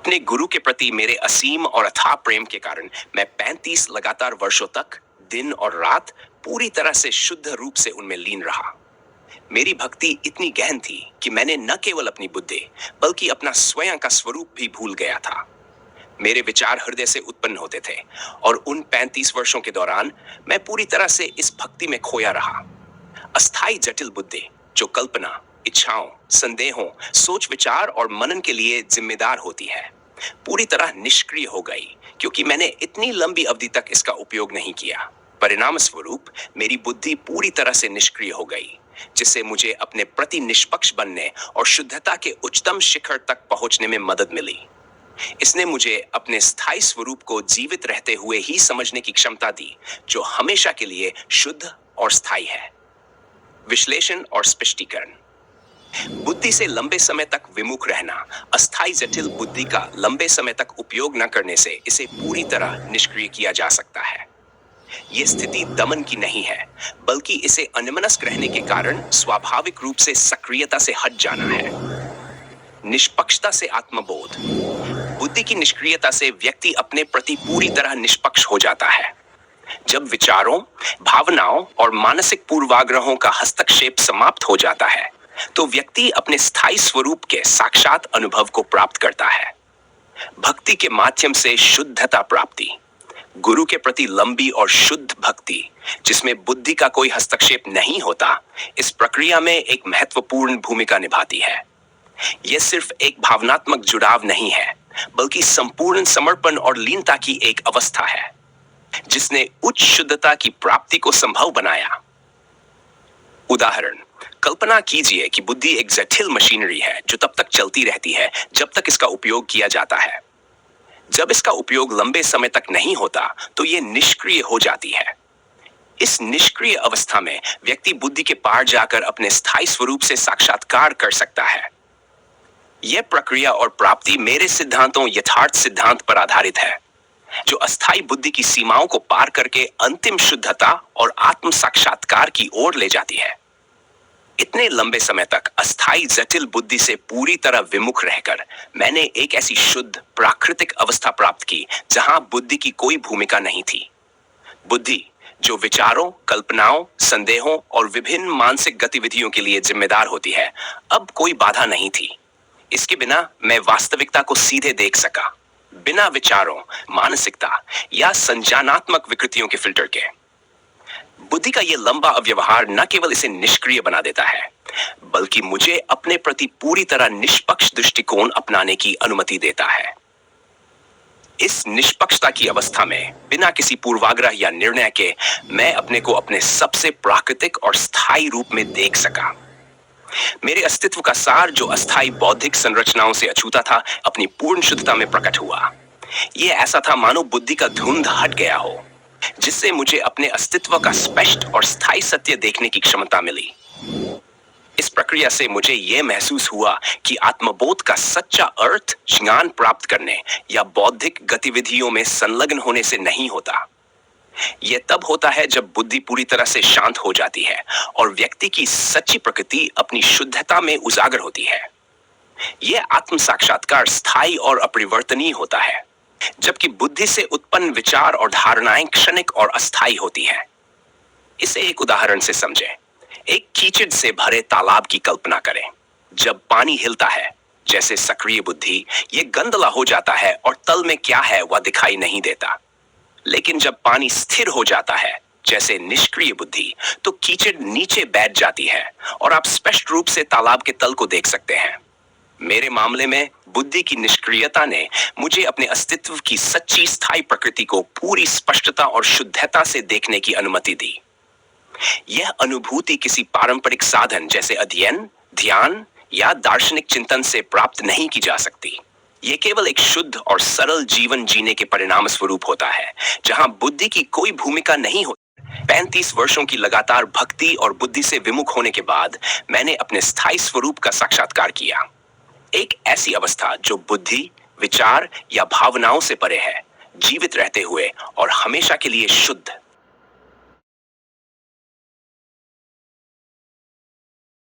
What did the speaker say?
अपने गुरु के प्रति मेरे असीम और अथाह प्रेम के कारण मैं 35 लगातार वर्षों तक दिन और रात पूरी तरह से शुद्ध रूप से उनमें लीन रहा। मेरी भक्ति इतनी गहन थी कि मैंने न केवल अपनी बुद्धि बल्कि अपना स्वयं का स्वरूप भी भूल गया था। मेरे विचार हृदय से उत्पन्न होते थे और उन 35 वर्षों के दौरान मैं पूरी तरह से इस भक्ति में खोया रहा। अस्थाई जटिल बुद्धि जो कल्पना, इच्छाओं, संदेहों, सोच विचार और मनन के लिए जिम्मेदार होती है, पूरी तरह निष्क्रिय हो गई क्योंकि मैंने इतनी लंबी अवधि तक इसका उपयोग नहीं किया। परिणाम स्वरूप मेरी बुद्धि पूरी तरह से निष्क्रिय हो गई, जिससे मुझे अपने प्रति निष्पक्ष बनने और शुद्धता के उच्चतम शिखर तक पहुंचने में मदद मिली। इसने मुझे अपने स्थायी स्वरूप को जीवित रहते हुए ही समझने की क्षमता दी, जो हमेशा के लिए शुद्ध और स्थायी है। विश्लेषण और स्पष्टीकरण। बुद्धि से लंबे समय तक विमुख रहना अस्थायी जटिल बुद्धि का लंबे समय तक उपयोग न करने से इसे पूरी तरह निष्क्रिय किया जा सकता है। यह स्थिति दमन की नहीं है, बल्कि इसे अन्यमनस्क रहने के कारण स्वाभाविक रूप से सक्रियता से हट जाना है। निष्पक्षता से आत्मबोध। बुद्धि की निष्क्रियता से व्यक्ति अपने प्रति पूरी तरह निष्पक्ष हो जाता है। जब विचारों, भावनाओं और मानसिक पूर्वाग्रहों का हस्तक्षेप समाप्त हो जाता है, तो व्यक्ति अपने स्थायी स्वरूप के साक्षात अनुभव को प्राप्त करता है। भक्ति के माध्यम से शुद्धता प्राप्ति। गुरु के प्रति लंबी और शुद्ध भक्ति, जिसमें बुद्धि का कोई हस्तक्षेप नहीं होता, इस प्रक्रिया में एक महत्वपूर्ण भूमिका निभाती है। यह सिर्फ एक भावनात्मक जुड़ाव नहीं है, बल्कि संपूर्ण समर्पण और लीनता की एक अवस्था है, जिसने उच्च शुद्धता की प्राप्ति को संभव बनाया। उदाहरण, कल्पना कीजिए कि बुद्धि एक जटिल मशीनरी है जो तब तक चलती रहती है जब तक इसका उपयोग किया जाता है। जब इसका उपयोग लंबे समय तक नहीं होता, तो यह निष्क्रिय हो जाती है। इस निष्क्रिय अवस्था में व्यक्ति बुद्धि के पार जाकर अपने स्थायी स्वरूप से साक्षात्कार कर सकता है। यह प्रक्रिया और प्राप्ति मेरे सिद्धांतों यथार्थ सिद्धांत पर आधारित है, जो अस्थायी बुद्धि की सीमाओं को पार करके अंतिम शुद्धता और आत्म साक्षात्कार की ओर ले जाती है। इतने लंबे समय तक अस्थायी जटिल बुद्धि से पूरी तरह विमुख रहकर मैंने एक ऐसी शुद्ध प्राकृतिक अवस्था प्राप्त की जहां बुद्धि की कोई भूमिका नहीं थी। बुद्धि, जो विचारों, कल्पनाओं, संदेहों और विभिन्न मानसिक गतिविधियों के लिए जिम्मेदार होती है, अब कोई बाधा नहीं थी। इसके बिना मैं वास्तविकता को सीधे देख सका, बिना विचारों, मानसिकता या संज्ञानात्मक विकृतियों के फिल्टर के। बुद्धि का यह लंबा अव्यवहार न केवल इसे निष्क्रिय बना देता है, बल्कि मुझे अपने प्रति पूरी तरह निष्पक्ष दृष्टिकोण अपनाने की अनुमति देता है। इस निष्पक्षता की अवस्था में बिना किसी पूर्वाग्रह या निर्णय के मैं अपने को अपने सबसे प्राकृतिक और स्थायी रूप में देख सका। मेरे अस्तित्व का सार, जो अस्थायी बौद्धिक संरचनाओं से अछूता था, अपनी पूर्ण शुद्धता में प्रकट हुआ। यह ऐसा था मानो बुद्धि का धुंध हट गया हो, जिससे मुझे अपने अस्तित्व का स्पष्ट और स्थायी सत्य देखने की क्षमता मिली। इस प्रक्रिया से मुझे यह महसूस हुआ कि आत्मबोध का सच्चा अर्थ ज्ञान प्राप्त करने या बौद्धिक गतिविधियों में संलग्न होने से नहीं होता। यह तब होता है जब बुद्धि पूरी तरह से शांत हो जाती है और व्यक्ति की सच्ची प्रकृति अपनी शुद्धता में उजागर होती है। यह आत्म साक्षात्कार स्थायी और अपरिवर्तनीय होता है, जबकि बुद्धि से उत्पन्न विचार और धारणाएं क्षणिक और अस्थायी होती हैं। इसे एक उदाहरण से समझें। एक कीचड़ से भरे तालाब की कल्पना करें। जब पानी हिलता है, जैसे सक्रिय बुद्धि, यह गंदला हो जाता है और तल में क्या है वह दिखाई नहीं देता। लेकिन जब पानी स्थिर हो जाता है, जैसे निष्क्रिय बुद्धि, तो कीचड़ नीचे बैठ जाती है और आप स्पष्ट रूप से तालाब के तल को देख सकते हैं। मेरे मामले में बुद्धि की निष्क्रियता ने मुझे अपने अस्तित्व की सच्ची स्थायी प्रकृति को पूरी स्पष्टता और शुद्धता से देखने की अनुमति दी। यह अनुभूति किसी पारंपरिक साधन जैसे अध्ययन, ध्यान या दार्शनिक चिंतन से प्राप्त नहीं की जा सकती। यह केवल एक शुद्ध और सरल जीवन जीने के परिणाम स्वरूप होता है, जहां बुद्धि की कोई भूमिका नहीं होती। 35 वर्षों की लगातार भक्ति और बुद्धि से विमुख होने के बाद मैंने अपने स्थायी स्वरूप का साक्षात्कार किया। एक ऐसी अवस्था जो बुद्धि, विचार या भावनाओं से परे है, जीवित रहते हुए और हमेशा के लिए शुद्ध।